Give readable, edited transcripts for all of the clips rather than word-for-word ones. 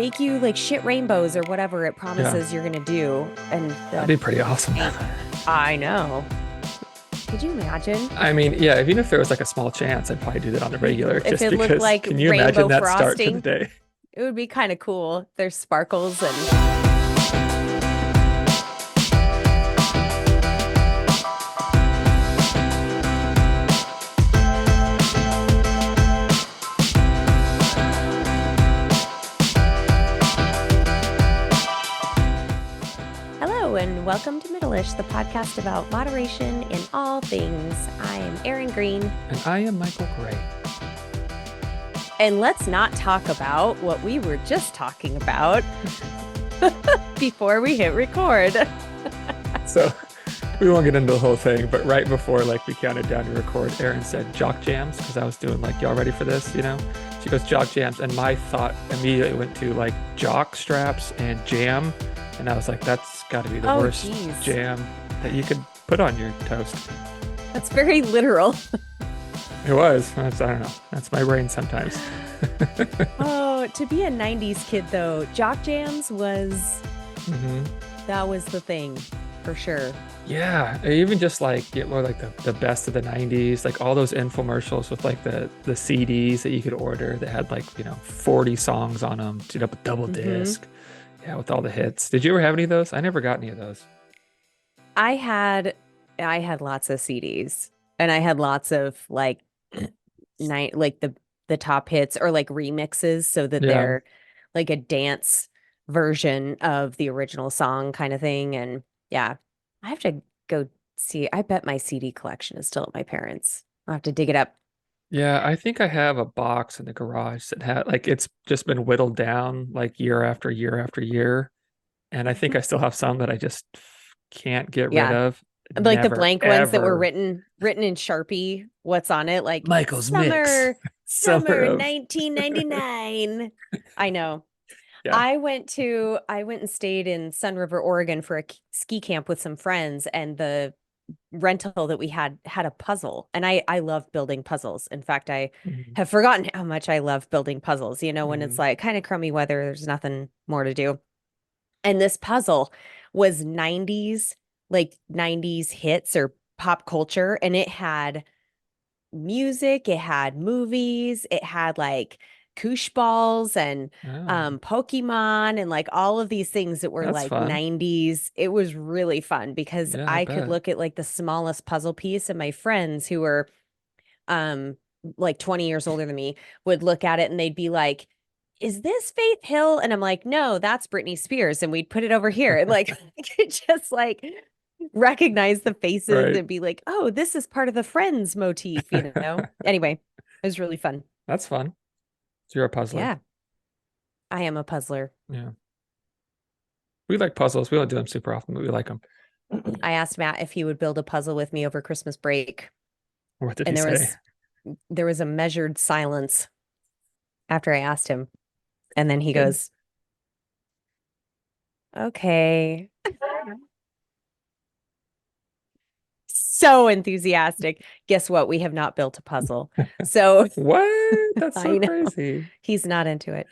make you like shit rainbows or whatever it promises you're gonna do. And That'd be pretty awesome. I know. Could you imagine? I mean, yeah, even if there was like a small chance, I'd probably do that on the regular If just it looked because like can you rainbow imagine that start to the frosting, day? it would be kind of cool. There's sparkles and hello and welcome to Middleish, the podcast about moderation in all things. I am Erin Green. And I am Michael Gray. And let's not talk about what we were just talking about before we hit record. So we won't get into the whole thing, but right before like we counted down to record, Erin said jock jams because I was doing like, y'all ready for this? You know, she goes jock jams, and my thought immediately went to like jock straps and jam, and I was like, that's got to be the worst jam that you could put on your toast. That's very literal. It was. I don't know. That's my brain sometimes. Oh, to be a 90s kid, though, jock jams was, that was the thing, for sure. Yeah, even just like get more like the best of the 90s, like all those infomercials with like the CDs that you could order that had like, 40 songs on them, double disc. Yeah, with all the hits. Did you ever have any of those? I never got any of those. I had lots of CDs, and I had lots of like the top hits or like remixes so that they're like a dance version of the original song kind of thing. And yeah, I have to go see. I bet my CD collection is still at my parents'. I'll have to dig it up. Yeah, I think I have a box in the garage that had like it's just been whittled down like year after year after year. And I think I still have some that I just can't get rid of. Like Never, the blank ones that were written in Sharpie. What's on it? Like Michael's summer Mix. summer Of 1999. I know. Yeah. I went and stayed in Sun River, Oregon for a ski camp with some friends, and the rental that we had a puzzle. And I love building puzzles. In fact, I have forgotten how much I love building puzzles, when it's like kind of crummy weather, there's nothing more to do. And this puzzle was 90s hits or pop culture, and it had music, it had movies, it had like koosh balls and Pokemon and like all of these things that were like fun. 90s. It was really fun because I could look at like the smallest puzzle piece, and my friends who were like 20 years older than me would look at it and they'd be like, is this Faith Hill? And I'm like, no, that's Britney Spears. And we'd put it over here. And like, I could just like recognize the faces and be like, oh, this is part of the Friends motif, Anyway, it was really fun. That's fun. So you're a puzzler. Yeah. I am a puzzler. Yeah. We like puzzles. We don't do them super often, but we like them. I asked Matt if he would build a puzzle with me over Christmas break. What did he say? There was a measured silence after I asked him. And then he goes, okay. So enthusiastic. Guess what? We have not built a puzzle. So what? That's so crazy. He's not into it.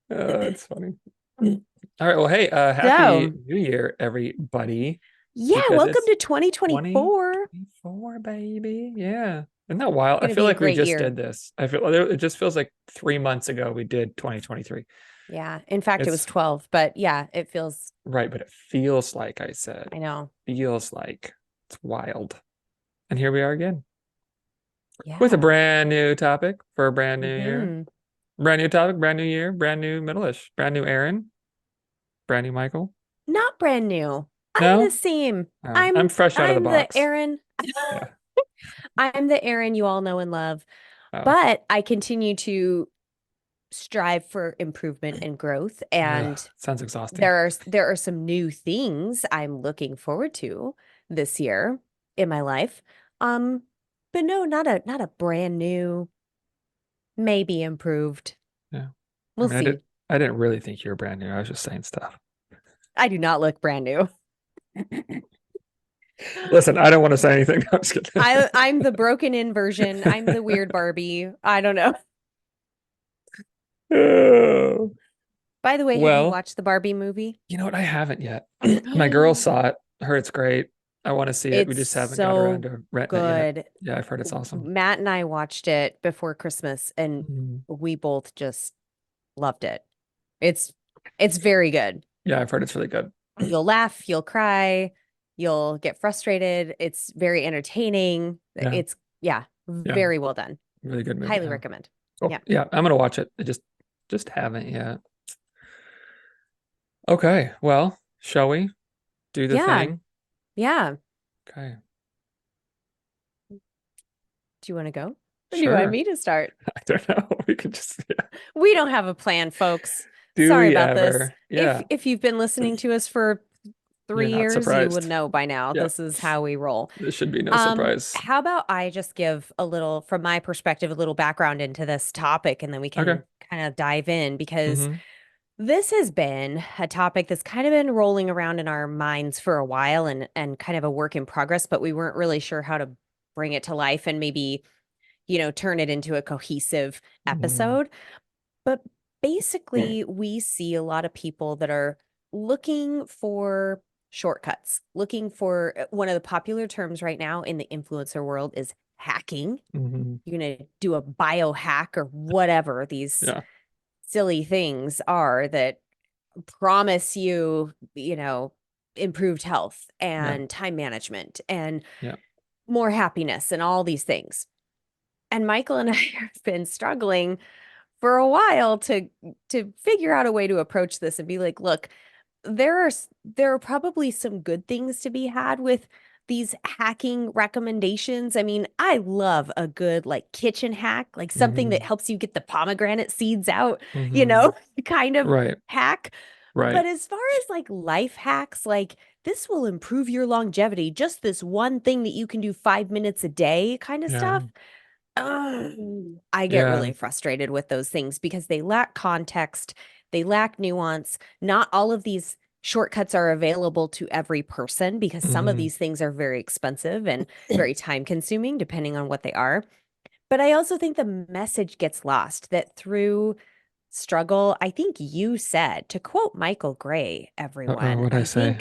Oh, that's funny. All right. Well, hey, happy New Year, everybody. Yeah, welcome to 2024. 2024, baby. Yeah. Isn't that wild? I feel like we just did this. It just feels like 3 months ago we did 2023. Yeah. In fact, it was 12, but yeah, it feels right. But it feels like I said. I know. Feels like it's wild. And here we are again. Yeah. With a brand new topic for a brand new year. Brand new topic, brand new year, brand new Middleish, brand new Erin, brand new Michael. Not brand new. I'm the same. I'm fresh out of the box. The Erin. I'm the Erin you all know and love. But I continue to strive for improvement and growth. And sounds exhausting. There are some new things I'm looking forward to this year in my life. But no, not a brand new, maybe improved. Yeah. We'll see. I didn't really think you were brand new. I was just saying stuff. I do not look brand new. Listen, I don't want to say anything. I'm just kidding. I'm the broken in version. I'm the weird Barbie. I don't know. Oh. By the way, have you Well, watched the Barbie movie? you know what? I haven't yet. My girl saw it. Heard it's great. I want to see it. We It's just haven't got around so to renting it yet. good. Yeah, I've heard it's awesome. Matt and I watched it before Christmas and Mhm. we both just loved it. It's it's very good. Yeah, I've heard it's really good. You'll laugh, you'll cry, you'll get frustrated. It's very entertaining. Yeah, It's yeah, yeah, very well done. really good movie. Highly Yeah. recommend. Oh, Yeah. yeah, I'm gonna watch it. I just haven't yet. Okay, well, shall we do the Yeah. thing? Yeah. Okay, Do you want to go? Or do you want sure. me to start? I don't know. We could just, yeah. We don't have a plan, folks. Do Sorry we about this. ever? Yeah, If you've been listening to us for you're three not years, you would surprised. know by now. Yeah, This is how we roll. this should be no surprise. How about I just give a little, from my perspective, a little background into this topic, and then we Okay. can kind of dive in because Mm-hmm. this has been a topic that's kind of been rolling around in our minds for a while and kind of a work in progress, but we weren't really sure how to bring it to life and maybe, turn it into a cohesive Mm-hmm. episode. But basically, we see a lot of people that are looking for shortcuts, looking for one of the popular terms right now in the influencer world is hacking. Mm-hmm. You're going to do a biohack or whatever these Yeah, silly things are that promise you, improved health yeah, and time management and yeah. more happiness and all these things. And Michael and I have been struggling for a while to figure out a way to approach this and be like, look, there are probably some good things to be had with these hacking recommendations. I mean, I love a good like kitchen hack, like something Mm-hmm. that helps you get the pomegranate seeds out, Mm-hmm. kind of Right, hack. right. But as far as like life hacks, like this will improve your longevity, just this one thing that you can do 5 minutes a day kind of Yeah, stuff. I get yeah. really frustrated with those things because they lack context, they lack nuance. Not all of these shortcuts are available to every person because some of Mm-hmm. these things are very expensive and very time consuming, depending on what they are. But I also think the message gets lost that through struggle, I think you said, to quote Michael Gray, Uh-oh, everyone, what'd I say?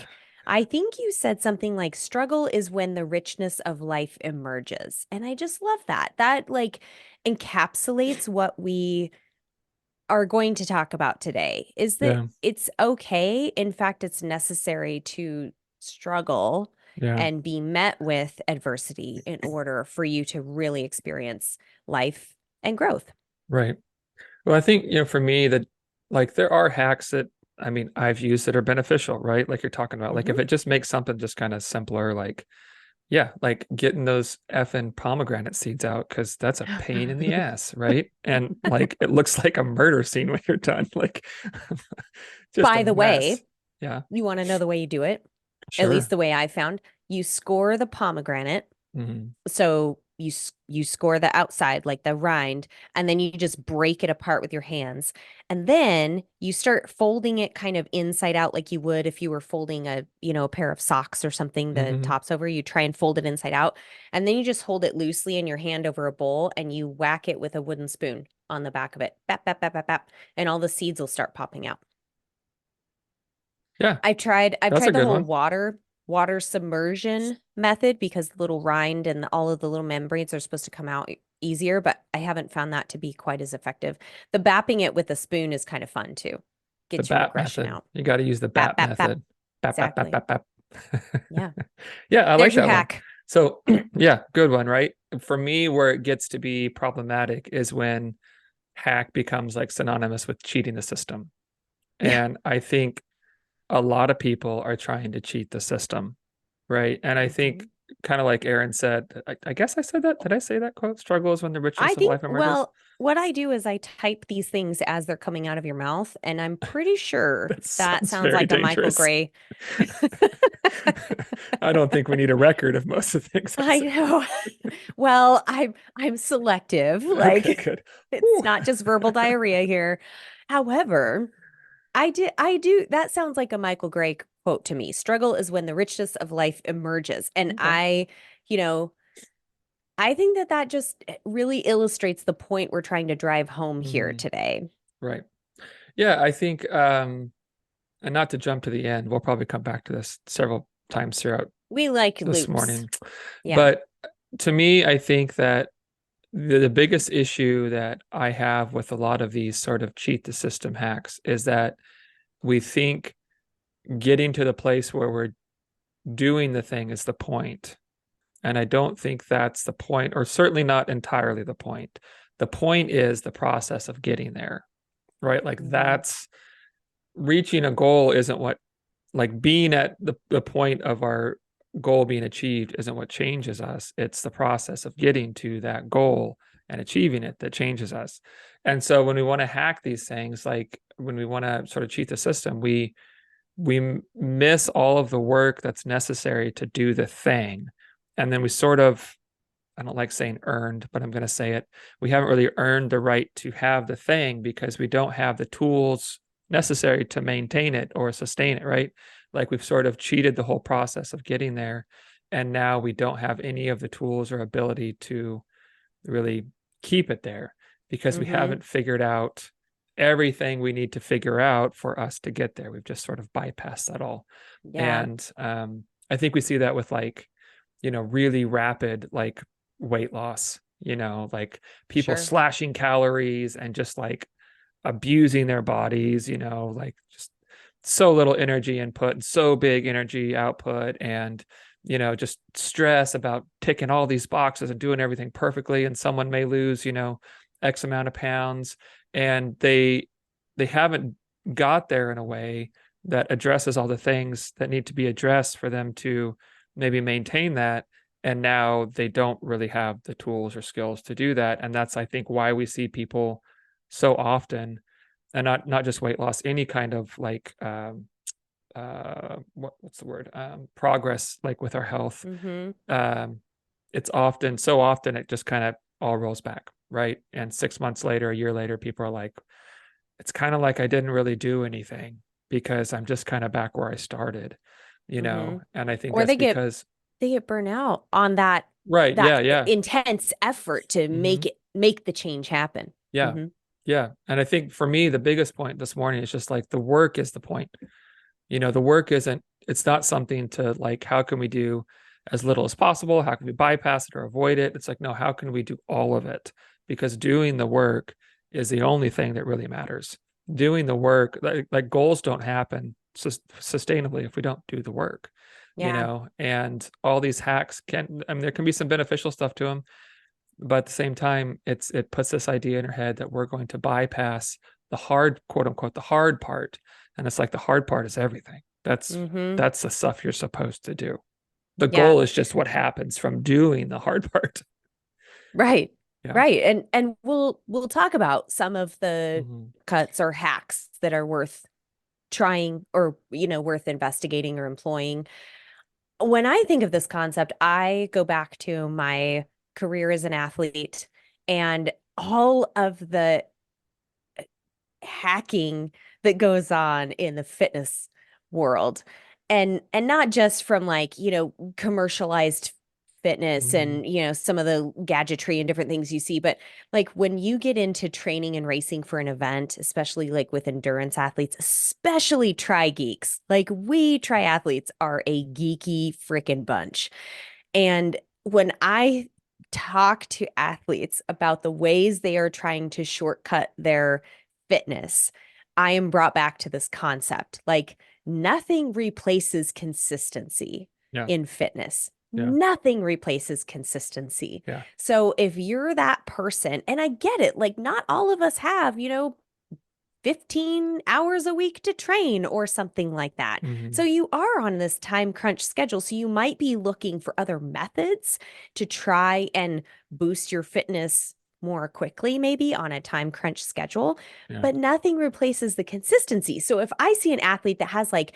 I think you said something like struggle is when the richness of life emerges. And I just love that. That like encapsulates what we are going to talk about today is that Yeah, it's okay. In fact, it's necessary to struggle yeah, and be met with adversity in order for you to really experience life and growth. right. Well, I think, for me that like there are hacks that I mean I've used that are beneficial, right? Like you're talking about. Like if Mhm. it just makes something just kind of simpler, like yeah, like getting those effing pomegranate seeds out because that's a pain in the ass, right? And like it looks like a murder scene when you're done. Like just a By the mess. way, Yeah, you want to know the way you do it? At least sure. the way I found. You score the pomegranate. Hmm. So you score the outside, like the rind, and then you just break it apart with your hands. And then you start folding it kind of inside out like you would if you were folding a pair of socks or something, the Hmm. tops over. You try and fold it inside out. And then you just hold it loosely in your hand over a bowl and you whack it with a wooden spoon on the back of it. Bap, bap, bap, bap, bap. And all the seeds will start popping out. Yeah, I've that's a tried the good whole one. water submersion method because the little rind and all of the little membranes are supposed to come out easier, but I haven't found that to be quite as effective. The bapping it with a spoon is kind of fun too. The Gets your BAP aggression method. out. You got to use the Bap, BAP bap, bap. method. BAP, BAP, BAP, Exactly. BAP, BAP. Yeah. Yeah, I like There's your that one. hack. So, yeah, good one, right? For me, where it gets to be problematic is when hack becomes like synonymous with cheating the system. Yeah. And I think a lot of people are trying to cheat the system, right? And I think Mhm. kind of like Aaron said, I guess I said that. Did I say that quote? Struggle is when the I richness of think, life emerges. well, what I do is I type these things as they're coming out of your mouth, and I'm pretty sure That that sounds sounds very like a Michael dangerous. Gray. I don't think we need a record of most of the things I I say. know. Well, I'm selective. Okay, Like good. it's Whew. not just verbal diarrhea here. However, I do that sounds like a Michael Gray quote to me. Struggle is when the richness of life emerges. And Okay. you know, I think that that just really illustrates the point we're trying to drive home here Hmm. today. Right. Yeah, I think and not to jump to the end, we'll probably come back to this several times throughout We like this loops. morning. Yeah. But to me, I think that the biggest issue that I have with a lot of these sort of cheat the system hacks is that we think getting to the place where we're doing the thing is the point. And I don't think that's the point, or certainly not entirely the point. The point is the process of getting there, right? Like Hmm. that's reaching a goal isn't what, like being at the point of our goal being achieved isn't what changes us. It's the process of getting to that goal and achieving it that changes us. And so when we want to hack these things, like when we want to sort of cheat the system, we miss all of the work that's necessary to do the thing. And then we sort of, I don't like saying earned, but I'm going to say it. We haven't really earned the right to have the thing because we don't have the tools necessary to maintain it or sustain it, right? Like we've sort of cheated the whole process of getting there. And now we don't have any of the tools or ability to really keep it there because we Hmm. haven't figured out everything we need to figure out for us to get there. We've just sort of bypassed that all. Yeah. And I think we see that with like, really rapid like weight loss, like people Sure. slashing calories and just like abusing their bodies, like just so little energy input and so big energy output and just stress about ticking all these boxes and doing everything perfectly and someone may lose, x amount of pounds and they haven't got there in a way that addresses all the things that need to be addressed for them to maybe maintain that and now they don't really have the tools or skills to do that and that's I think why we see people so often and not just weight loss any kind of like what's the word progress like with our health Hmm. um it's often so often it just kind of all rolls back right and 6 months later a year later people are like it's kind of like I didn't really do anything because I'm just kind of back where I started Hmm. and I think Or that's because they get burnt out on that right that yeah intense effort to hmm make the change happen. yeah Hmm. yeah and I think for me the biggest point this morning is just like the work is the point. The work isn't, it's not something to like, how can we do as little as possible? How can we bypass it or avoid it? It's like, no, how can we do all of it? Because doing the work is the only thing that really matters. Doing the work, like goals don't happen sustainably if we don't do the work, Yeah. and all these hacks can, I mean, there can be some beneficial stuff to them, but at the same time, it puts this idea in our head that we're going to bypass the hard, quote unquote, the hard part. And it's like the hard part is everything. That's Hmm. that's the stuff you're supposed to do. The Yeah. goal is just what happens from doing the hard part. Right. Yeah. Right. And we'll talk about some of the Mm-hmm. cuts or hacks that are worth trying or worth investigating or employing. When I think of this concept, I go back to my career as an athlete and all of the hacking that goes on in the fitness world. And not just from like, commercialized fitness Mm-hmm. and, some of the gadgetry and different things you see, but like when you get into training and racing for an event, especially like with endurance athletes, especially tri geeks, like we triathletes are a geeky freaking bunch. And when I talk to athletes about the ways they are trying to shortcut their fitness, I am brought back to this concept. Like nothing replaces consistency Yeah. in fitness. Yeah. Nothing replaces consistency. Yeah. So if you're that person, and I get it, like not all of us have, 15 hours a week to train or something like that. Mm-hmm. So you are on this time crunch schedule. So you might be looking for other methods to try and boost your fitness more quickly, maybe on a time crunch schedule, Yeah. but nothing replaces the consistency. So if I see an athlete that has like,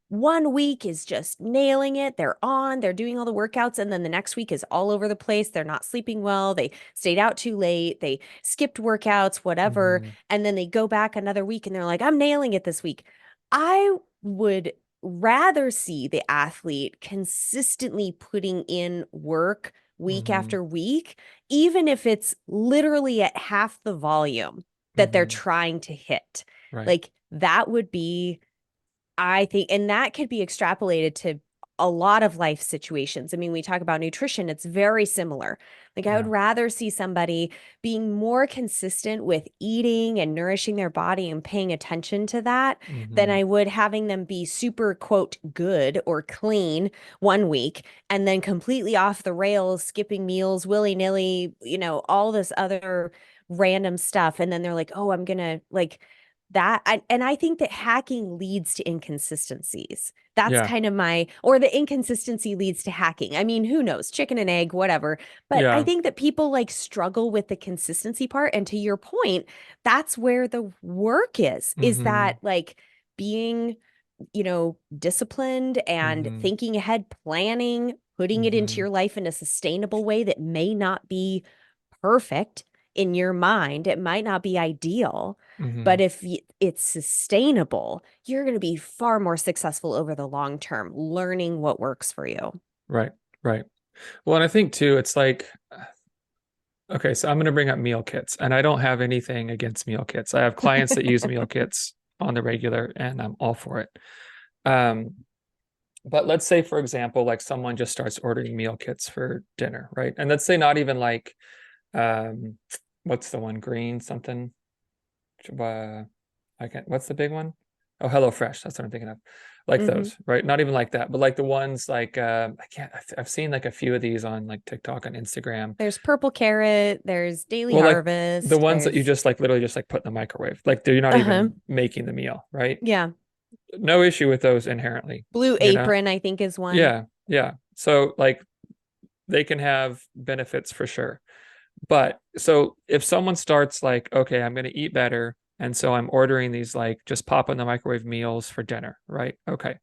1 week is just nailing it, they're doing all the workouts, and then the next week is all over the place. They're not sleeping well, they stayed out too late, they skipped workouts, whatever, Mm-hmm. and then they go back another week and they're like, I'm nailing it this week. I would rather see the athlete consistently putting in work week Mm-hmm. after week, even if it's literally at half the volume that they're Mm-hmm. trying to hit. Right. Like that would be, I think, and that could be extrapolated to a lot of life situations. I mean, we talk about nutrition, it's very similar. Like, I would Yeah. rather see somebody being more consistent with eating and nourishing their body and paying attention to that than Mm-hmm. I would having them be super, quote, good or clean one week and then completely off the rails, skipping meals willy-nilly, all this other random stuff. And then they're like, oh, I'm gonna like, and I think that hacking leads to inconsistencies. That's Yeah. kind of or the inconsistency leads to hacking. I mean, who knows, chicken and egg, whatever. But I Yeah. think that people like struggle with the consistency part. And to your point, that's where the work is Mm-hmm. that like being, disciplined and Mm-hmm. thinking ahead, planning, putting it into Mm-hmm. your life in a sustainable way that may not be perfect in your mind. It might not be ideal, Mm-hmm. but if it's sustainable, you're going to be far more successful over the long term, learning what works for you. Right. Right. Well, and I think too, it's like, okay, so I'm going to bring up meal kits, and I don't have anything against meal kits. I have clients that use meal kits on the regular, and I'm all for it. Um, but let's say, for example, like someone just starts ordering meal kits for dinner, right? And let's say not even like, um, what's the one? Green something? Uh, I can't, what's the big one? Oh, HelloFresh. That's what I'm thinking of. Like Hmm. those, right? Not even like that, but like the ones like I can't. I've seen like a few of these on like TikTok and Instagram. There's Purple Carrot, there's Daily Well, like the Harvest, ones that you there's, just like literally just like put in the microwave, like you're not uh-huh. even making the meal, right? Yeah. No issue with those inherently, Blue you know? Apron, I think, is one. Yeah, yeah. So like they can have benefits for sure. But so if someone starts like, okay, I'm going to eat better, and so I'm ordering these like just pop in the microwave meals for dinner, right? Okay.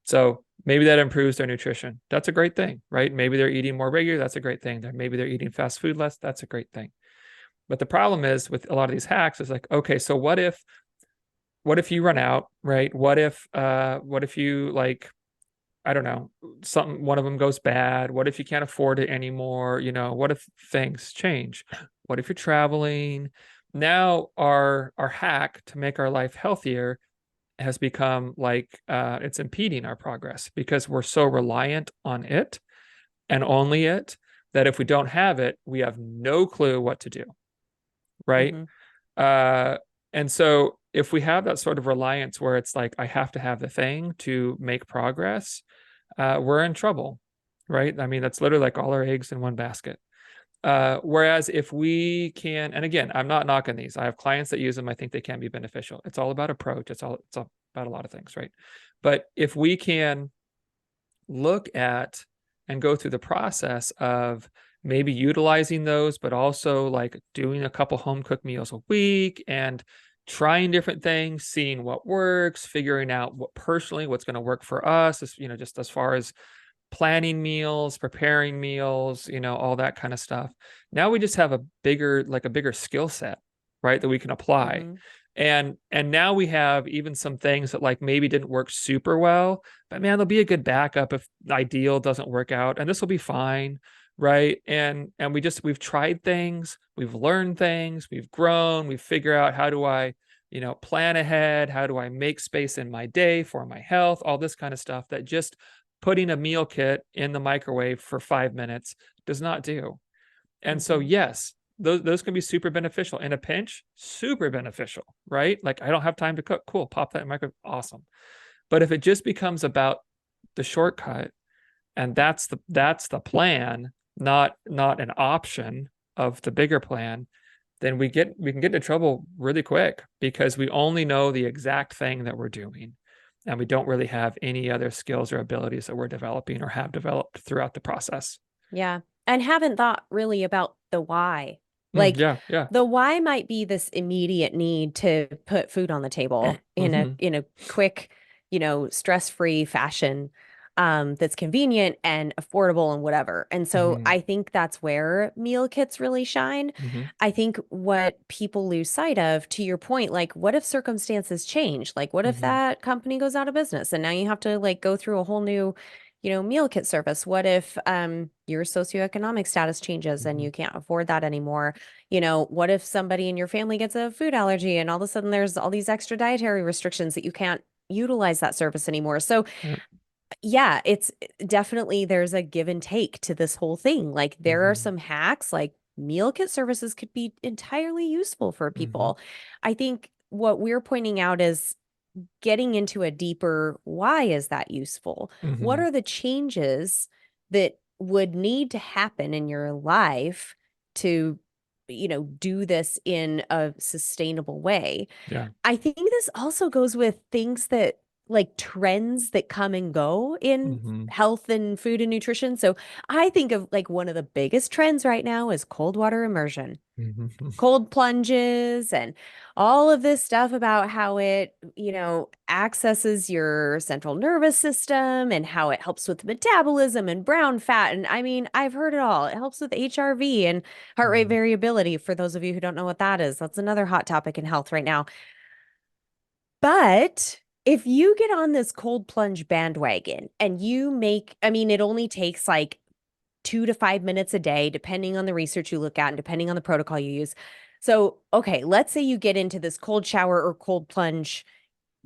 So maybe that improves their nutrition. That's a great thing, right? Maybe they're eating more regular. That's a great thing. Maybe they're eating fast food less. That's a great thing. But the problem is with a lot of these hacks is like, okay, so what if you run out, right? What if you like, I don't know, one of them goes bad? What if you can't afford it anymore? What if things change? What if you're traveling? Now our hack to make our life healthier has become like it's impeding our progress because we're so reliant on it and only it that if we don't have it, we have no clue what to do, right? Hmm. Uh, and so if we have that sort of reliance where it's like I have to have the thing to make progress, we're in trouble, right? I mean, that's literally like all our eggs in one basket. Whereas if we can, and again, I'm not knocking these. I have clients that use them. I think they can be beneficial. It's all about approach. It's all about a lot of things, right? But if we can look at and go through the process of maybe utilizing those, but also like doing a couple home cooked meals a week and trying different things, seeing what works, figuring out what's going to work for us, just as far as planning meals, preparing meals, all that kind of stuff. Now we just have a bigger skill set, right, that we can apply. Hmm. And now we have even some things that like maybe didn't work super well, but man, they'll be a good backup if the ideal doesn't work out, and this will be fine, right? And we've tried things, we've learned things, we've grown, we've figured out how do I, plan ahead, how do I make space in my day for my health, all this kind of stuff that just putting a meal kit in the microwave for 5 minutes does not do. And so, Hmm. yes, those can be super beneficial in a pinch, super beneficial, right? Like I don't have time to cook. Cool, pop that in the microwave. Awesome. But if it just becomes about the shortcut and that's the plan, not an option of the bigger plan, then we can get into trouble really quick because we only know the exact thing that we're doing and we don't really have any other skills or abilities that we're developing or have developed throughout the process. Yeah. And haven't thought really about the why. Like Yeah, yeah. the why might be this immediate need to put food on the table in a Hmm. in a quick, stress-free fashion that's convenient and affordable and whatever. And so Hmm. I think that's where meal kits really shine. Hmm. I think what people lose sight of, to your point, like what if circumstances change? Like what if Hmm. that company goes out of business and now you have to like go through a whole new meal kit service? What if your socioeconomic status changes and Hmm. you can't afford that anymore? What if somebody in your family gets a food allergy and all of a sudden there's all these extra dietary restrictions that you can't utilize that service anymore? So Yep. yeah, it's definitely there's a give and take to this whole thing. Like there are Hmm. some hacks, like meal kit services could be entirely useful for Hmm. people. I think what we're pointing out is getting into a deeper why is that useful? What Hmm. are the changes that would need to happen in your life to, do this in a sustainable way? Yeah. I think this also goes with things that like trends that come and go in Hmm. health and food and nutrition. So I think of like one of the biggest trends right now is cold water immersion, Hmm. cold plunges, and all of this stuff about how it, accesses your central nervous system and how it helps with metabolism and brown fat. And I mean, I've heard it all. It helps with HRV and heart rate Hmm. variability. For those of you who don't know what that is, that's another hot topic in health right now. But if you get on this cold plunge bandwagon and I mean, it only takes like 2 to 5 minutes a day, depending on the research you look at and depending on the protocol you use. So, okay, let's say you get into this cold shower or cold plunge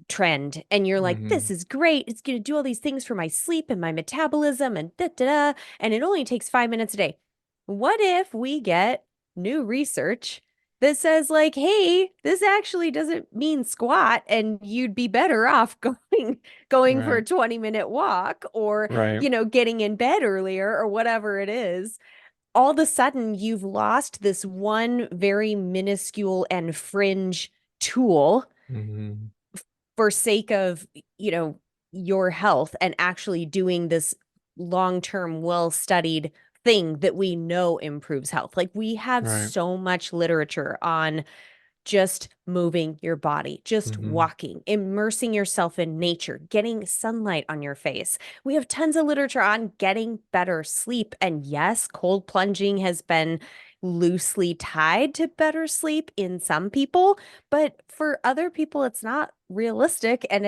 trend and you're like, this Hmm. is great. It's going to do all these things for my sleep and my metabolism and da da da. And it only takes 5 minutes a day. What if we get new research that says, like, hey, this actually doesn't mean squat and you'd be better off going for Right. a 20-minute walk or, Right. getting in bed earlier or whatever it is. All of a sudden, you've lost this one very minuscule and fringe tool Hmm. for sake of, you know, your health and actually doing this long-term, well-studied thing that we know improves health. Like we have Right. so much literature on just moving your body, just Hmm. walking, immersing yourself in nature, getting sunlight on your face. We have tons of literature on getting better sleep. And yes, cold plunging has been loosely tied to better sleep in some people, but for other people, it's not realistic. And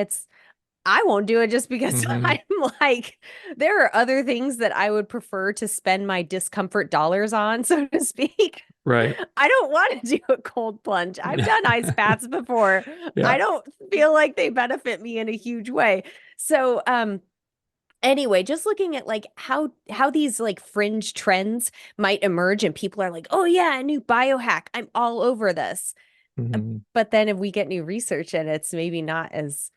I won't do it just because Hmm. I'm like, there are other things that I would prefer to spend my discomfort dollars on, so to speak. Right. I don't want to do a cold plunge. I've done ice baths before. I Yeah. don't feel like they benefit me in a huge way. So, anyway, just looking at like how these like fringe trends might emerge and people are like, "Oh yeah, a new biohack. I'm all over this." Hmm. But then if we get new research and it's maybe not as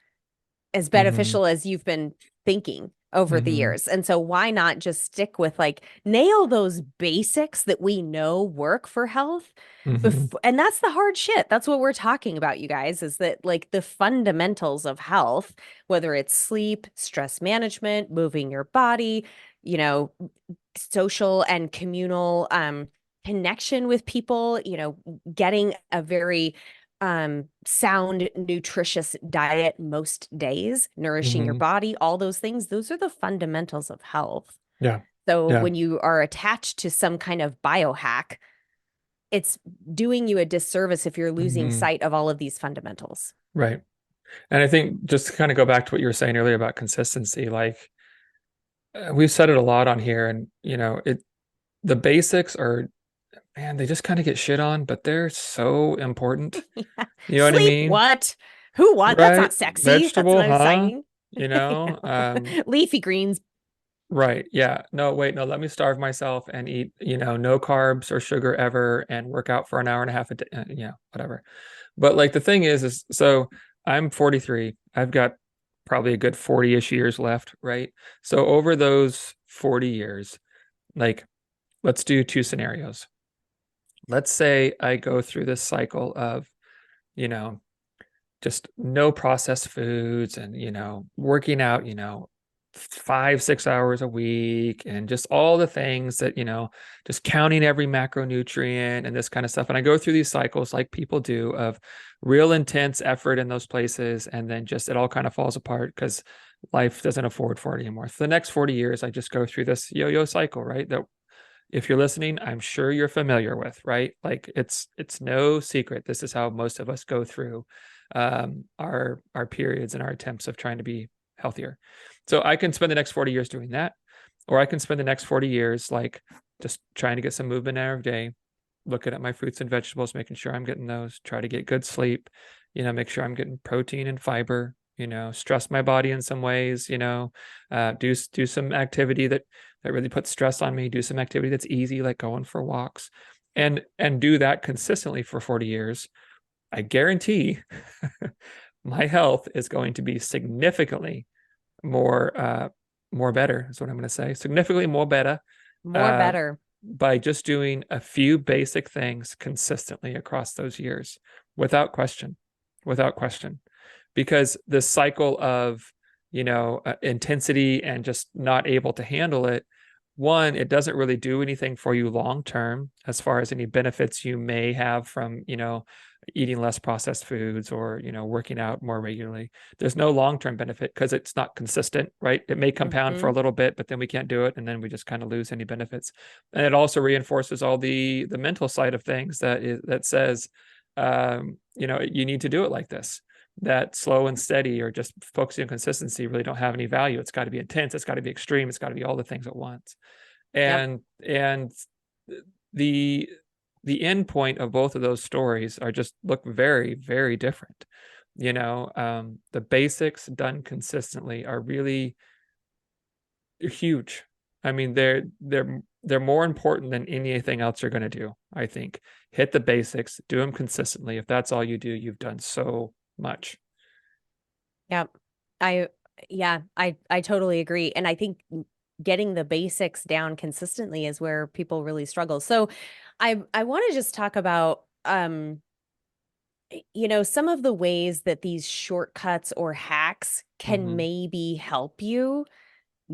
Hmm. beneficial as you've been thinking over the Hmm. years. And so why not just stick with like nail those basics that we know work for health Hmm. and that's the hard shit. That's what we're talking about, you guys, is that like the fundamentals of health, whether it's sleep, stress management, moving your body, you know, social and communal connection with people, getting a very sound, nutritious diet most days, nourishing your Hmm. body, all those things, those are the fundamentals of health. Yeah. So Yeah. when you are attached to some kind of biohack, it's doing you a disservice if you're losing Hmm. sight of all of these fundamentals. Right. And I think just to kind of go back to what you were saying earlier about consistency, like we've said it a lot on here, and the basics are, man, they just kind of get shit on, but they're so important. Yeah. You know what I Sleep, mean? what? Who want? That's Right? not sexy. That's Vegetable, not huh? exciting. You know? Leafy greens. Right. Yeah. No, wait, no, let me starve myself and eat, no carbs or sugar ever and work out for an hour and a half a day, whatever. But like the thing is so I'm 43. I've got probably a good 40-ish years left, right? So over those 40 years, like let's do two scenarios. Let's say I go through this cycle of, you know, just no processed foods and, working out, 5, 6 hours a week and just all the things that, just counting every macronutrient and this kind of stuff. And I go through these cycles like people do of real intense effort in those places. And then just it all kind of falls apart because life doesn't afford for it anymore. For the next 40 years, I just go through this yo-yo cycle, right? That if you're listening, I'm sure you're familiar with, right? Like it's no secret. This is how most of us go through our periods and our attempts of trying to be healthier. So I can spend the next 40 years doing that, or I can spend the next 40 years like just trying to get some movement every day, looking at my fruits and vegetables, making sure I'm getting those, try to get good sleep, make sure I'm getting protein and fiber, stress my body in some ways, do some activity that really puts stress on me, do some activity that's easy, like going for walks, and do that consistently for 40 years. I guarantee my health is going to be significantly more better, is what I'm going to say. Significantly more better More better. by just doing a few basic things consistently across those years, without question, without question. Because the cycle of, intensity and just not able to handle it, one, it doesn't really do anything for you long term as far as any benefits you may have from, eating less processed foods or, working out more regularly. There's no long-term benefit because it's not consistent, right? It may compound for a little bit, but then we can't do it. And then we just kind of lose any benefits. And it also reinforces all the mental side of things that says, you need to do it like this. That slow and steady or just focusing on consistency really don't have any value. It's got to be intense. It's got to be extreme. It's got to be all the things at once. And the end point of both of those stories are just look very, very different. The basics done consistently are really huge. I mean, they're more important than anything else you're going to do. I think hit the basics, do them consistently. If that's all you do, you've done so much. Yep. I totally agree. And I think getting the basics down consistently is where people really struggle. So I want to just talk about some of the ways that these shortcuts or hacks can maybe help you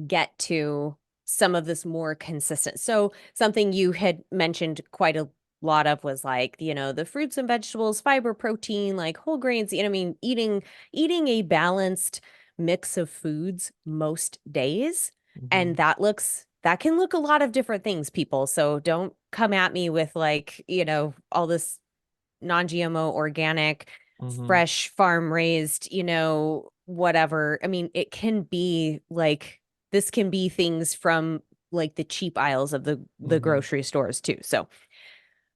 get to some of this more consistent. So something you had mentioned quite a lot of was like, the fruits and vegetables, fiber, protein, like whole grains, I mean, eating a balanced mix of foods most days. And that can look a lot of different things, people. So don't come at me with like, all this non-GMO, organic, fresh, farm raised, whatever. I mean, it can be like, this can be things from like the cheap aisles of the grocery stores too. So,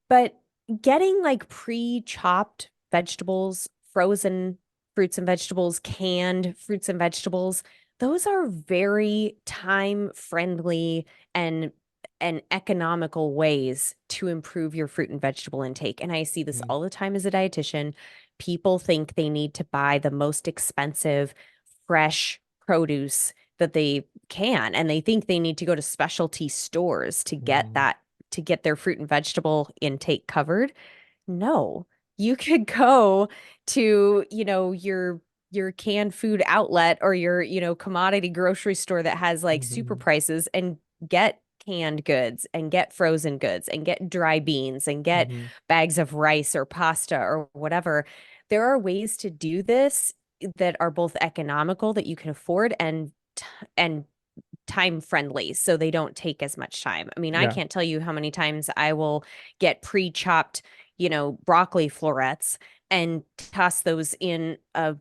but getting like pre-chopped vegetables, frozen fruits and vegetables, canned fruits and vegetables, those are very time friendly and economical ways to improve your fruit and vegetable intake. And I see this all the time as a dietitian. People think they need to buy the most expensive, fresh produce that they can. And they think they need to go to specialty stores to get their fruit and vegetable intake covered. No, you could go to, your canned food outlet or your, commodity grocery store that has like super prices and get canned goods and get frozen goods and get dry beans and get bags of rice or pasta or whatever. There are ways to do this that are both economical that you can afford and time friendly, so they don't take as much time. I mean, I can't tell you how many times I will get pre-chopped, broccoli florets and toss those in a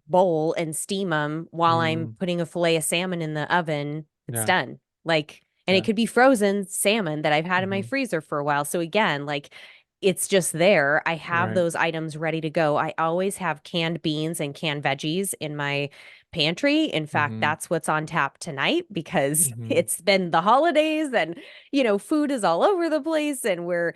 bowl and steam them while I'm putting a fillet of salmon in the oven. It's done. Like, and it could be frozen salmon that I've had in my freezer for a while. So again, like, it's just there. I have those items ready to go. I always have canned beans and canned veggies in my pantry. In fact, that's what's on tap tonight because it's been the holidays and, food is all over the place and we're,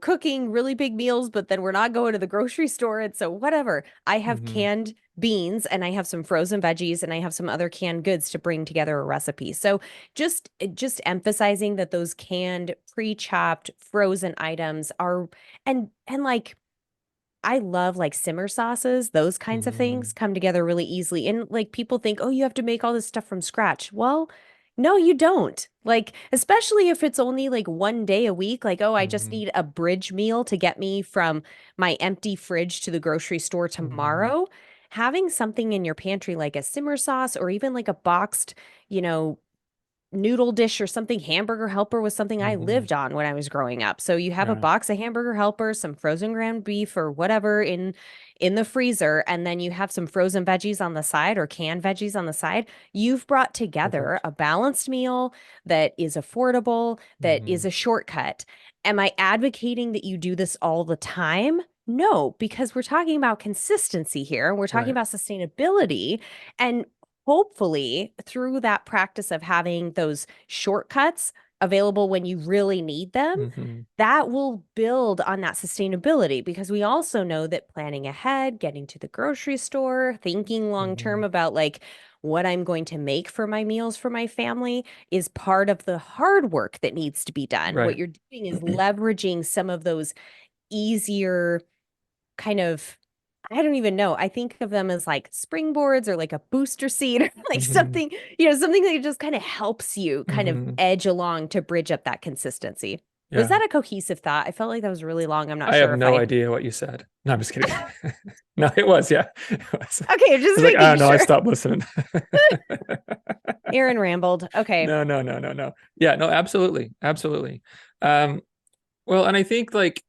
cooking really big meals, but then we're not going to the grocery store. And so whatever, I have canned beans and I have some frozen veggies and I have some other canned goods to bring together a recipe. So just emphasizing that those canned, pre-chopped, frozen items are, and like, I love like simmer sauces, those kinds of things come together really easily. And like people think, oh, you have to make all this stuff from scratch. Well, no, you don't. Like, especially if it's only like one day a week, like, oh, I just need a bridge meal to get me from my empty fridge to the grocery store tomorrow. Having something in your pantry like a simmer sauce or even like a boxed, you know, noodle dish or something. Hamburger Helper was something I Hmm. lived on when I was growing up. So you have a Yeah. box of Hamburger Helper, some frozen ground beef or whatever in the freezer, and then you have some frozen veggies on the side or canned veggies on the side. You've brought together Perfect. a balanced meal that is affordable, that is Hmm. a shortcut. Am I advocating that you do this all the time? No, because we're talking about consistency here. We're talking Right. about sustainability. And hopefully, through that practice of having those shortcuts available when you really need them, Hmm. that will build on that sustainability because we also know that planning ahead, getting to the grocery store, thinking long term Hmm. about like what I'm going to make for my meals for my family is part of the hard work that needs to be done. What Right. you're doing is leveraging some of those easier kind of, I don't even know. I think of them as like springboards or like a booster seat or like Hmm. something, something that just kind of helps you kind of Hmm. edge along to bridge up that consistency. Was Yeah. that a cohesive thought? I felt like that was really long. I'm not I have sure if no I. idea what you said. No, I'm just kidding. No, it was, yeah. It was. Okay, I just was like, I making don't know, I sure. stopped listening. Aaron rambled. Okay. No, no, no, no, no. Yeah, no, absolutely. Absolutely. Um, well, and I think like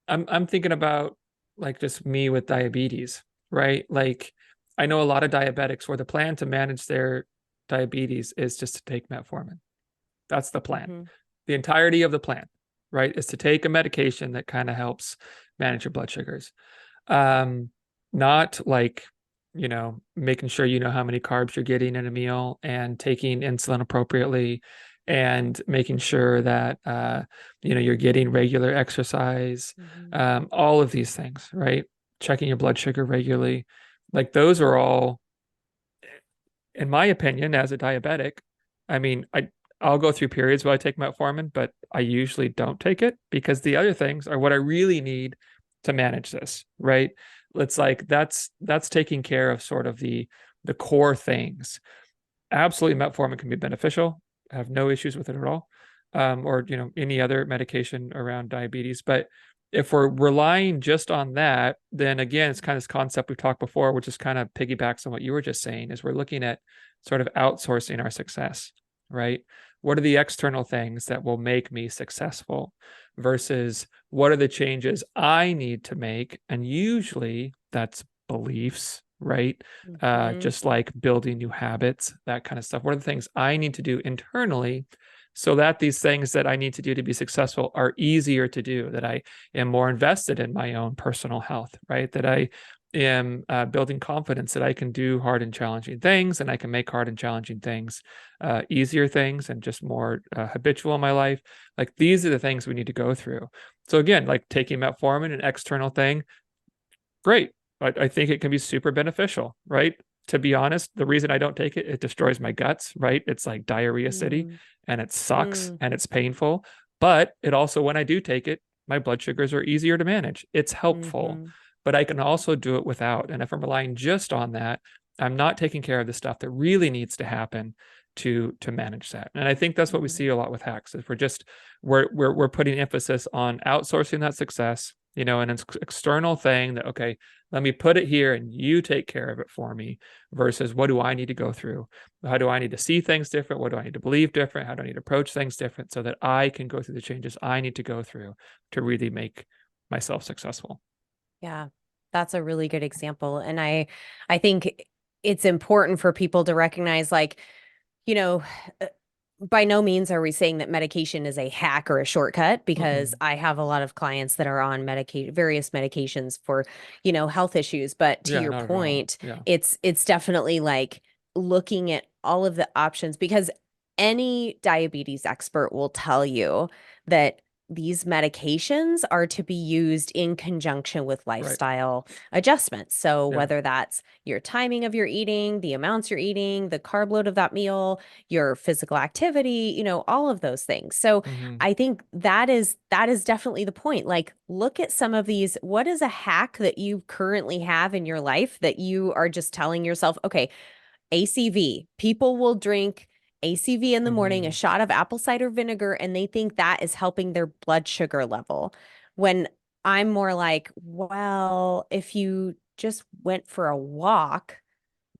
I'm thinking about like just me with diabetes, right? Like I know a lot of diabetics where the plan to manage their diabetes is just to take metformin. That's the plan. Hmm. The entirety of the plan, right, is to take a medication that kind of helps manage your blood sugars. Um, Not like, making sure you know how many carbs you're getting in a meal and taking insulin appropriately and making sure that you're getting regular exercise, Hmm. all of these things, right? Checking your blood sugar regularly. Like those are all, in my opinion, as a diabetic, I mean, I'll go through periods where I take metformin, but I usually don't take it because the other things are what I really need to manage this, right? It's like that's taking care of sort of the core things. Absolutely, metformin can be beneficial. I have no issues with it at all. Or any other medication around diabetes. But if we're relying just on that, then again, it's kind of this concept we've talked before, which is kind of piggybacks on what you were just saying, is we're looking at sort of outsourcing our success, right? What are the external things that will make me successful versus what are the changes I need to make? And usually that's beliefs, right? Hmm. Just like building new habits, that kind of stuff. What are the things I need to do internally so that these things that I need to do to be successful are easier to do, that I am more invested in my own personal health, right? That I am building confidence that I can do hard and challenging things and I can make hard and challenging things easier things and just more habitual in my life. Like these are the things we need to go through. So again, like taking metformin, an external thing, great. I think it can be super beneficial, right? To be honest, the reason I don't take it, it destroys my guts, right? It's like diarrhea city Mm. and it sucks Mm. and it's painful. But it also, when I do take it, my blood sugars are easier to manage. It's helpful, Hmm. but I can also do it without. And if I'm relying just on that, I'm not taking care of the stuff that really needs to happen to manage that. And I think that's what we see Hmm. a lot with hacks is we're putting emphasis on outsourcing that success, an external thing that, okay, let me put it here and you take care of it for me versus what do I need to go through? How do I need to see things different? What do I need to believe different? How do I need to approach things different so that I can go through the changes I need to go through to really make myself successful? Yeah, that's a really good example. And I think it's important for people to recognize like, you know, uh, by no means are we saying that medication is a hack or a shortcut because Mm-mm. I have a lot of clients that are on various medications for, health issues. But to Yeah, your not at all. point, Yeah. it's definitely like looking at all of the options because any diabetes expert will tell you that these medications are to be used in conjunction with Right. lifestyle adjustments. So, Yeah. whether that's your timing of your eating, the amounts you're eating, the carb load of that meal, your physical activity, all of those things. So, Mm-hmm. I think that is definitely the point. Like, look at some of these. What is a hack that you currently have in your life that you are just telling yourself, okay, ACV. People will drink ACV in the morning, a Mm-hmm. shot of apple cider vinegar, and they think that is helping their blood sugar level. When I'm more like, well, if you just went for a walk,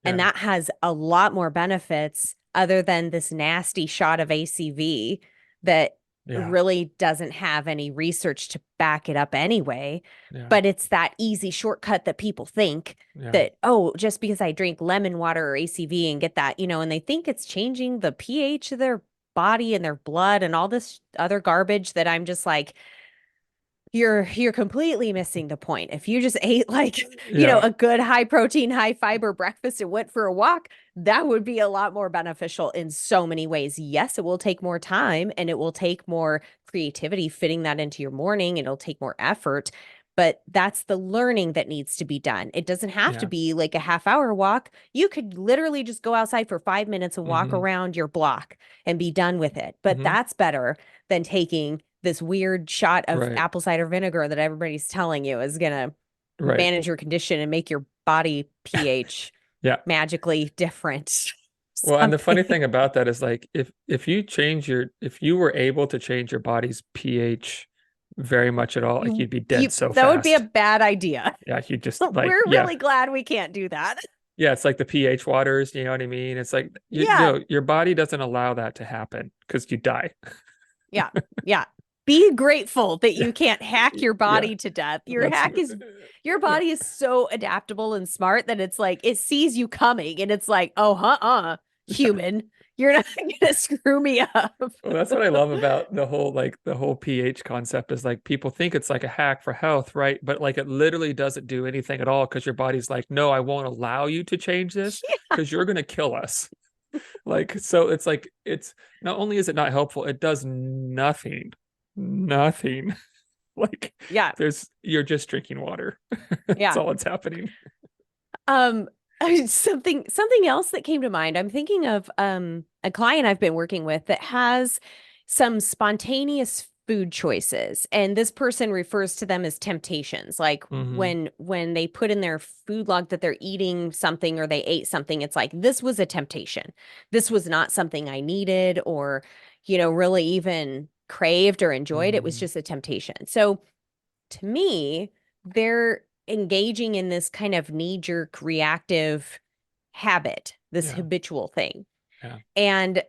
and Yeah. that has a lot more benefits other than this nasty shot of ACV that Yeah. really doesn't have any research to back it up anyway. Yeah. But it's that easy shortcut that people think Yeah. that, oh, just because I drink lemon water or ACV and get that, and they think it's changing the pH of their body and their blood and all this other garbage that I'm just like, you're completely missing the point. If you just ate like, Yeah. a good high protein, high fiber breakfast and went for a walk, that would be a lot more beneficial in so many ways. Yes, it will take more time and it will take more creativity fitting that into your morning. It'll take more effort, but that's the learning that needs to be done. It doesn't have to Yeah. be like a half-hour walk. You could literally just go outside for 5 minutes and walk Mm-hmm. around your block and be done with it. But Mm-hmm. that's better than taking this weird shot of Right. apple cider vinegar that everybody's telling you is going to Right. manage your condition and make your body pH Yeah. magically different. Well, and the funny Something. thing about that is like if you were able to change your body's pH very much at all, like You you'd be dead you so that would be a fast. bad idea. Yeah, you just like We're yeah. really glad we can't do that. Yeah, it's like the pH waters, you know what I mean? It's like Yeah. your body doesn't allow that to happen because you die. Yeah. Yeah. Be grateful that Yeah. you can't hack your Yeah. body to death. That's Your yeah. body is so adaptable and smart that it's like it sees you coming and it's like, oh, Yeah. human, you're not gonna screw me up. Well, that's what I love about the whole pH concept is like people think it's like a hack for health, right? But like it literally doesn't do anything at all because your body's like, no, I won't allow you to change this because you're gonna kill us. Like, so it's like it's not only is it not helpful, it does nothing. Nothing. Like Yeah. you're just drinking water. That's Yeah. all that's happening. Um, something else that came to mind. I'm thinking of a client I've been working with that has some spontaneous food choices, and this person refers to them as temptations. Like Mm-hmm. when they put in their food log that they're eating something or they ate something, it's like this was a temptation. This was not something I needed or, really even craved or enjoyed. It was Mm-hmm. just a temptation. So to me, they're engaging in this kind of knee-jerk reactive habit, this Yeah. habitual thing. Yeah. And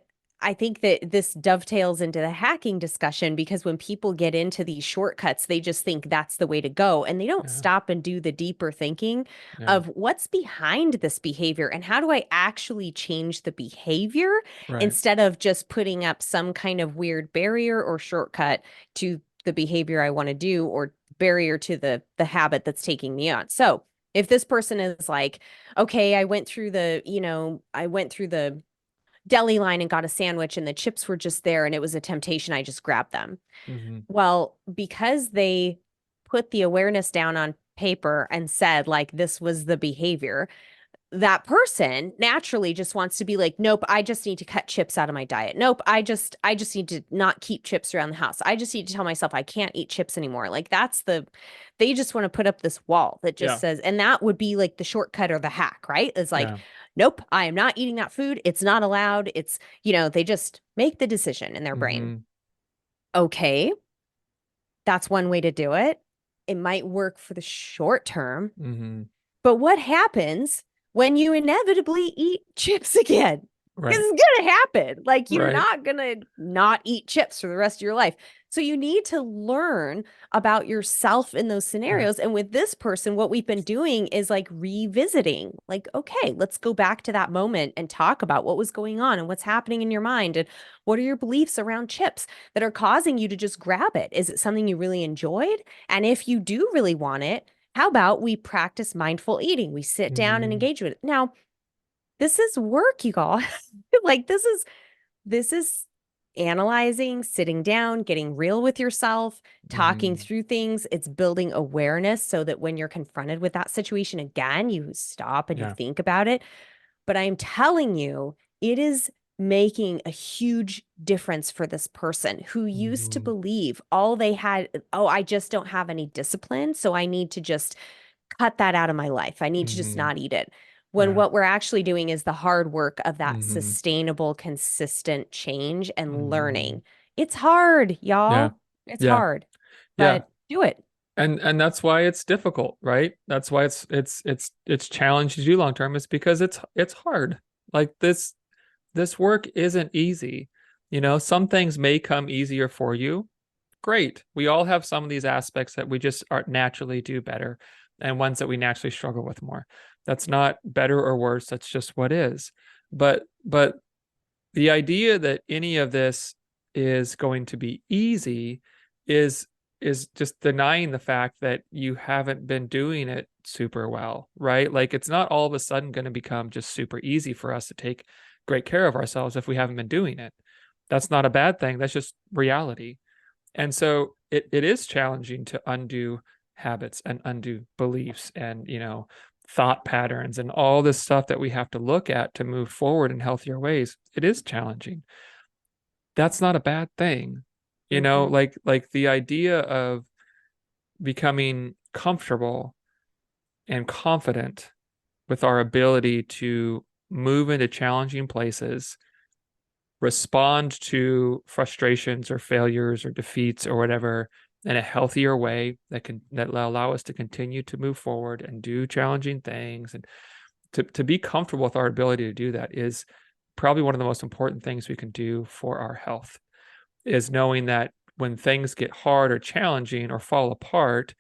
I think that this dovetails into the hacking discussion because when people get into these shortcuts, they just think that's the way to go. And they don't Yeah. stop and do the deeper thinking Yeah. of what's behind this behavior and how do I actually change the behavior Right. instead of just putting up some kind of weird barrier or shortcut to the behavior I want to do or barrier to the habit that's taking me on. So if this person is like, okay, I went through the deli line and got a sandwich and the chips were just there and it was a temptation. I just grabbed them. Mm-hmm. Well, because they put the awareness down on paper and said, like, this was the behavior, that person naturally just wants to be like, nope, I just need to cut chips out of my diet. Nope, I just need to not keep chips around the house. I just need to tell myself I can't eat chips anymore. Like they just want to put up this wall that just Yeah. says, and that would be like the shortcut or the hack, right? It's like, Yeah. nope, I am not eating that food. It's not allowed. They just make the decision in their brain. Mm-hmm. Okay, that's one way to do it. It might work for the short term, Mm-hmm. but what happens when you inevitably eat chips again? Because Right. it's going to happen. Like, you're Right. not going to not eat chips for the rest of your life. So you need to learn about yourself in those Yeah. scenarios. And with this person, what we've been doing is like revisiting, like, okay, let's go back to that moment and talk about what was going on and what's happening in your mind. And what are your beliefs around chips that are causing you to just grab it? Is it something you really enjoyed? And if you do really want it, how about we practice mindful eating? We sit down and Mm-hmm. engage with it. Now, this is work, you all. Like this is analyzing, sitting down, getting real with yourself, talking Mm-hmm. through things. It's building awareness so that when you're confronted with that situation again, you stop and you Yeah. think about it. But I'm telling you, it is making a huge difference for this person who used to Mm-hmm. believe all they had, oh, I just don't have any discipline, so I need to just cut that out of my life. I need to just Mm-hmm. not eat it. When Yeah. what we're actually doing is the hard work of that Mm-hmm. sustainable, consistent change and Mm-hmm. learning. It's hard, Yeah. y'all. It's Yeah. hard, Yeah. but do it. And that's why it's difficult, right? That's why it's challenging to do long term is because it's hard. Like this work isn't easy. Some things may come easier for you. Great. We all have some of these aspects that we just are naturally do better and ones that we naturally struggle with more. That's not better or worse. That's just what is. But the idea that any of this is going to be easy is is just denying the fact that you haven't been doing it super well, right? Like it's not all of a sudden going to become just super easy for us to take great care of ourselves if we haven't been doing it. That's not a bad thing. That's just reality. And so it is challenging to undo habits and undo beliefs and, thought patterns and all this stuff that we have to look at to move forward in healthier ways. It is challenging. That's not a bad thing. Mm-hmm. Like the idea of becoming comfortable and confident with our ability to move into challenging places, respond to frustrations or failures or defeats or whatever in a healthier way that allow us to continue to move forward and do challenging things, and to be comfortable with our ability to do that is probably one of the most important things we can do for our health, is knowing that when things get hard or challenging or fall apart,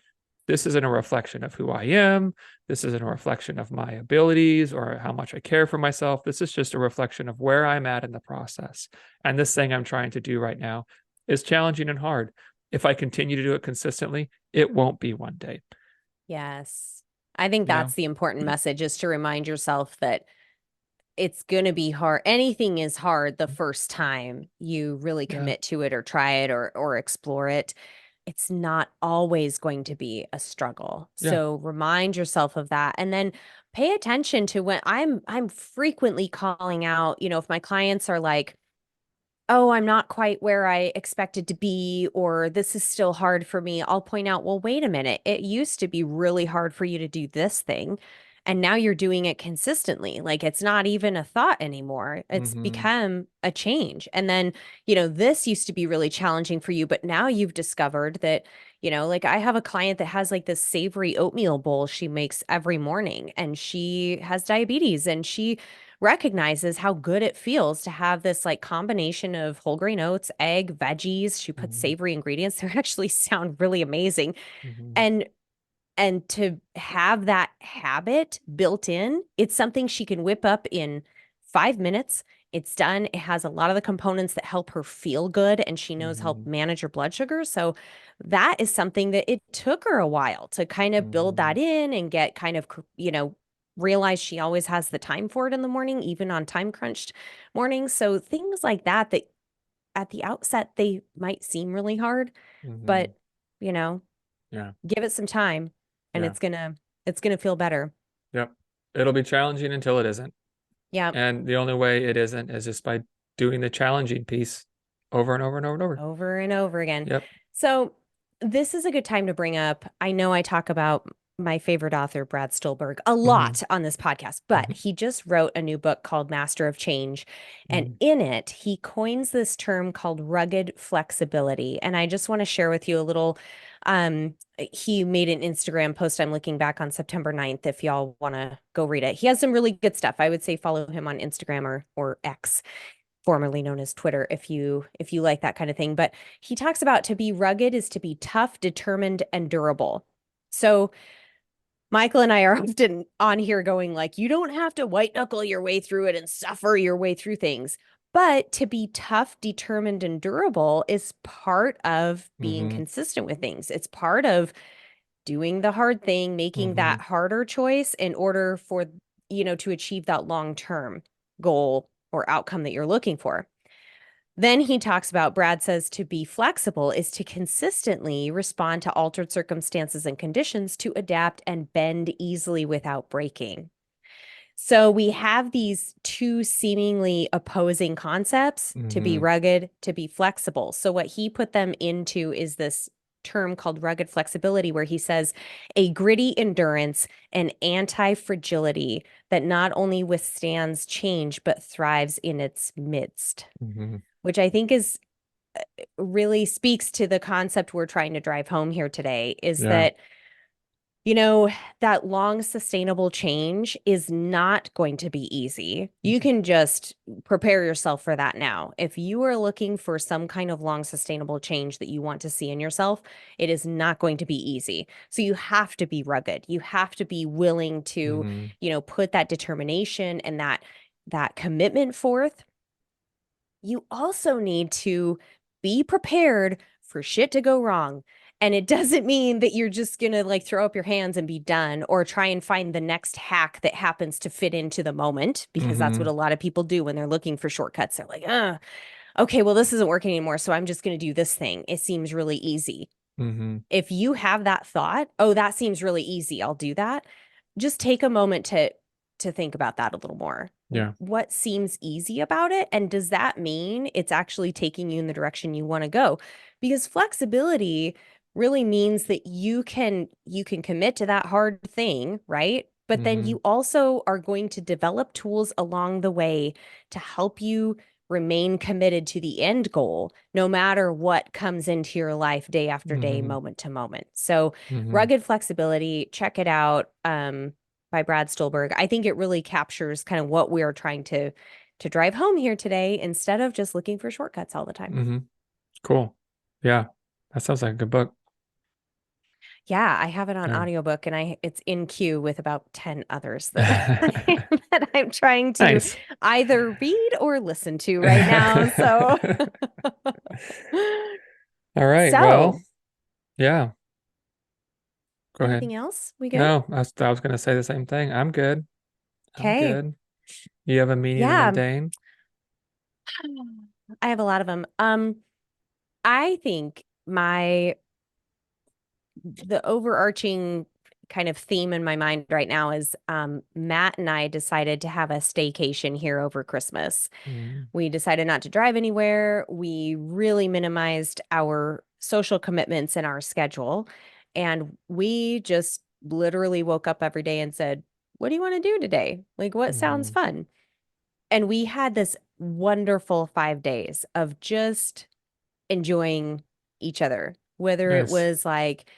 this isn't a reflection of who I am. This isn't a reflection of my abilities or how much I care for myself. This is just a reflection of where I'm at in the process. And this thing I'm trying to do right now is challenging and hard. If I continue to do it consistently, it won't be one day. Yes. I think You know? that's the important message, is to remind yourself that it's going to be hard. Anything is hard the first time you really Yeah. commit to it or try it or explore it. It's not always going to be a struggle. Yeah. So remind yourself of that, and then pay attention to when I'm frequently calling out, if my clients are like, "Oh, I'm not quite where I expected to be," or "This is still hard for me," I'll point out, "Well, wait a minute. It used to be really hard for you to do this thing, and now you're doing it consistently. Like it's not even a thought anymore. It's Mm-hmm. become a change. And then, this used to be really challenging for you, but now you've discovered that, like I have a client that has like this savory oatmeal bowl she makes every morning, and she has diabetes, and she recognizes how good it feels to have this like combination of whole grain oats, egg, veggies. She puts Mm-hmm. savory ingredients. They actually sound really amazing. Mm-hmm. And to have that habit built in, it's something she can whip up in 5 minutes. It's done. It has a lot of the components that help her feel good, and she knows how Mm-hmm. to manage her blood sugar. So that is something that it took her a while to kind of build Mm-hmm. that in and get kind of, realize she always has the time for it in the morning, even on time crunched mornings. So things like that, that at the outset, they might seem really hard, Mm-hmm. but, you know, Yeah. give it some time and Yeah. it's gonna feel better. Yep. It'll be challenging until it isn't. Yeah. And the only way it isn't is just by doing the challenging piece over and over and over and over. Over and over again. Yep. So this is a good time to bring up. I know I talk about my favorite author, Brad Stulberg, a Mm-hmm. lot on this podcast, but Mm-hmm. he just wrote a new book called Master of Change. And Mm-hmm. in it, he coins this term called rugged flexibility. And I just want to share with you a little. He made an Instagram post. I'm looking back on September 9th, if y'all want to go read it. He has some really good stuff. I would say follow him on Instagram or X, formerly known as Twitter, if you like that kind of thing. But he talks about, to be rugged is to be tough, determined, and durable. So Michael and I are often on here going like, you don't have to white knuckle your way through it and suffer your way through things. But to be tough, determined, and durable is part of being Mm-hmm. consistent with things. It's part of doing the hard thing, making Mm-hmm. that harder choice in order for, to achieve that long-term goal or outcome that you're looking for. Then he talks about, Brad says, to be flexible is to consistently respond to altered circumstances and conditions, to adapt and bend easily without breaking. So we have these two seemingly opposing concepts: to be Mm-hmm. rugged, to be flexible. So what he put them into is this term called rugged flexibility, where he says a gritty endurance and anti-fragility that not only withstands change, but thrives in its midst, Mm-hmm. which I think is really speaks to the concept we're trying to drive home here today, is Yeah. that You know, that long sustainable change is not going to be easy. You can just prepare yourself for that now. If you are looking for some kind of long sustainable change that you want to see in yourself, it is not going to be easy. So you have to be rugged. You have to be willing to, Mm-hmm. put that determination and that commitment forth. You also need to be prepared for shit to go wrong. And it doesn't mean that you're just going to like throw up your hands and be done or try and find the next hack that happens to fit into the moment, because that's what Mm-hmm. a lot of people do when they're looking for shortcuts. They're like, okay, well, this isn't working anymore. So I'm just going to do this thing. It seems really easy. Mm-hmm. If you have that thought, oh, that seems really easy, I'll do that. Just take a moment to think about that a little more. Yeah. What seems easy about it? And does that mean it's actually taking you in the direction you want to go? Because flexibility really means that you can commit to that hard thing, right? But then Mm-hmm. you also are going to develop tools along the way to help you remain committed to the end goal, no matter what comes into your life day after day, Mm-hmm. moment to moment. So, Mm-hmm. Rugged Flexibility, check it out, by Brad Stolberg. I think it really captures kind of what we are trying to drive home here today instead of just looking for shortcuts all the time. Mm-hmm. Cool. Yeah. That sounds like a good book. Yeah, I have it on Yeah. audiobook and it's in queue with about 10 others that I'm trying to Nice. either read or listen to right now. So All right. Well, so yeah. Go ahead. anything else? We good? No, I was going to say the same thing. I'm good. I'm Okay. good. You have a meaning and Yeah. mundane? I have a lot of them. I think the overarching kind of theme in my mind right now is Matt and I decided to have a staycation here over Christmas. Mm, We decided not to drive anywhere. We really minimized our social commitments in our schedule. And we just literally woke up every day and said, what do you want to do today? Like, what sounds mm, fun? And we had this wonderful 5 days of just enjoying each other, whether it nice. was like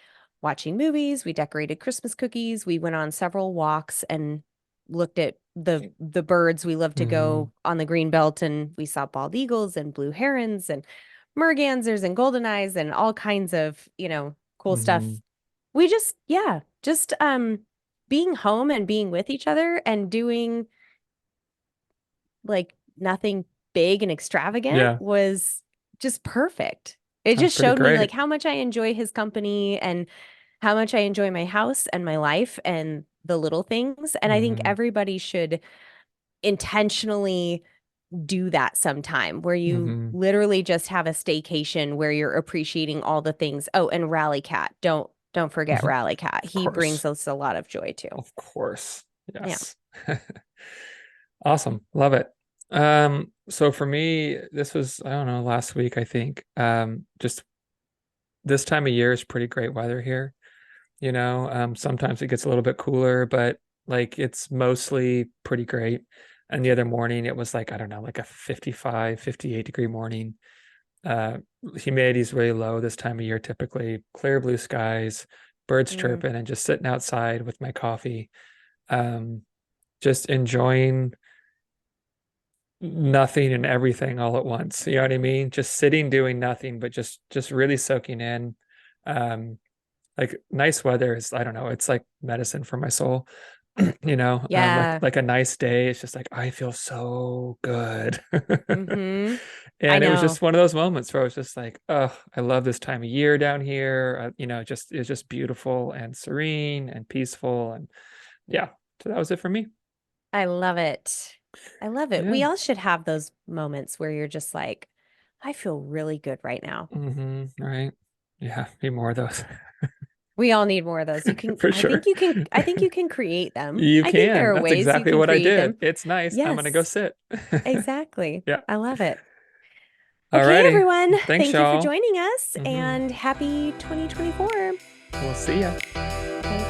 watching movies, we decorated Christmas cookies, we went on several walks and looked at the birds. We love to Mm, go on the green belt and we saw bald eagles and blue herons and mergansers and golden eyes and all kinds of, cool mm, stuff. We just, yeah, just being home and being with each other and doing like nothing big and extravagant yeah, was just perfect. It sounds just pretty showed me great. like how much I enjoy his company and how much I enjoy my house and my life and the little things. And I think Mm, everybody should intentionally do that sometime where you mm, literally just have a staycation where you're appreciating all the things. Oh, and Rally Cat. Don't forget Rally Cat. of He brings course. us a lot of joy too. Of course. Yeah. Yes. Awesome. Love it. So for me, this was, I don't know, last week, I think. Just this time of year is pretty great weather here. Sometimes it gets a little bit cooler, but like it's mostly pretty great. And the other morning it was like, I don't know, like a 55, 58-degree morning. Uh, Humidity is really low this time of year, typically clear blue skies, birds Mm. chirping, and just sitting outside with my coffee. Um, just enjoying nothing and everything all at once. You know what I mean? Just sitting doing nothing, but just really soaking in. Um, like nice weather is, I don't know, it's like medicine for my soul. Like Yeah. like a nice day, it's just like I feel so good. Mm-hmm. I And it was know. just one of those moments where I was just like, oh, I love this time of year down here. Just it's just beautiful and serene and peaceful. And yeah, so that was it for me. I love it. I love it. Yeah. We all should have those moments where you're just like, I feel really good right now. Right. Yeah, need more of those. We all need more of those. For sure. I think you can create them. You I think there can. are That's ways you exactly can what I create did. them. It's nice. I'm gonna go Yes, sit. exactly. Yeah. I love it. Okay, Alrighty. everyone. Thanks, Thank you for y'all. joining us Hmm. and happy 2024. We'll see ya. Bye.